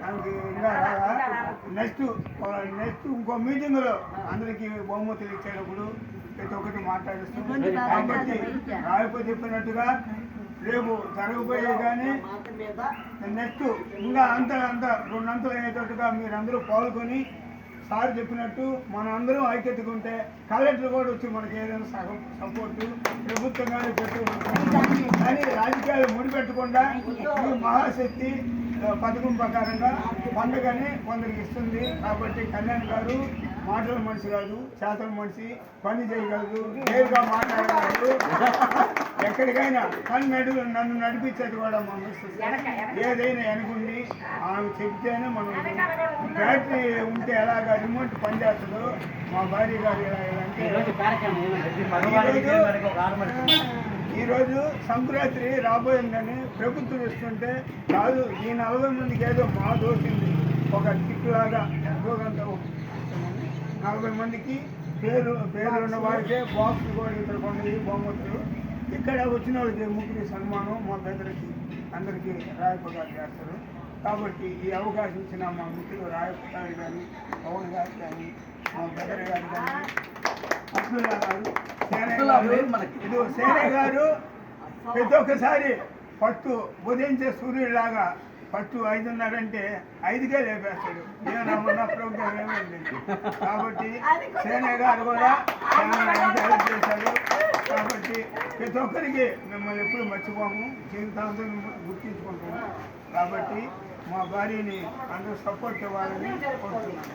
మనకి ఇంకా నెక్స్ట్ ఇంకో మీటింగ్లో అందరికీ బహుమతులు ఇచ్చేటప్పుడు ప్రతి ఒక్కటి మాట్లాడిస్తుంది. కాబట్టి రాయపతి చెప్పినట్టుగా రేపు జరగబోయే కానీ నెక్స్ట్ ఇంకా అంత రెండంతలు అయ్యేటట్టుగా మీరందరూ పాల్గొని సార్ చెప్పినట్టు మనం అందరం ఐక్యతగా ఉంటే కలెక్టర్ కూడా వచ్చి మనకి ఏదైనా సపోర్టు ప్రభుత్వం కానీ పెట్టుకుంటుంది. కానీ రాజకీయాలు ముడిపెట్టకుండా ఈ మహాశక్తి పథకం ప్రకారంగా పండుగని కొందరికి ఇస్తుంది. కాబట్టి కళ్యాణ్ గారు మాటల మనిషి కాదు, చేతల మనిషి, పని చేయగలదు, నేరుగా మాట్లాడగలదు. ఎక్కడికైనా కానీ నన్ను నడిపించేది కూడా మా మిస్సెస్. ఏదైనా వెనుకుండి ఆమె చెప్తేనే మనం బ్యాటరీ ఉంటే ఎలాగా రిమోట్ పనిచేస్తుందో మా భార్య గారు ఈరోజు సంక్రాంతి రాబోయిందని ప్రభుత్వం ఇస్తుంటే కాదు, ఈ 40 మందికి ఏదో మా దోసింది ఒక టిక్లాగా ఎంతోగంత 40 మందికి పేరు ఉన్న వారికే బాక్స్ కూడా ఇక్కడ కొన్ని బహుమతులు. ఇక్కడ వచ్చిన వాళ్ళకి ముగ్గురి సన్మానం మా పెద్దలకి అందరికీ రాయప్ప గారు చేస్తారు. కాబట్టి ఈ అవకాశం ఇచ్చిన మా మిత్రులు రాయప్ప గారు కానీ, పవన్ గారు కానీ, మా పెద్దల గారు కానీ, అబ్దుల్లా గారు, సేనే గారు ప్రతి ఒక్కసారి పట్టు ఉదయించే సూర్యుడిలాగా పట్టు 5:30 అంటే 5కే లేపేస్తాడు. ఏమన్నా ప్రోగ్రామ్ ఏమైంది. కాబట్టి సేనే గారు కూడా చాలా హెల్ప్ చేశాడు. కాబట్టి ప్రతి ఒక్కరికి మిమ్మల్ని ఎప్పుడు మర్చిపోము, జీవితాంతం గుర్తించుకుంటాము. కాబట్టి మా భార్యని అందరూ సపోర్ట్ ఇవ్వాలని కోరుతున్నాను.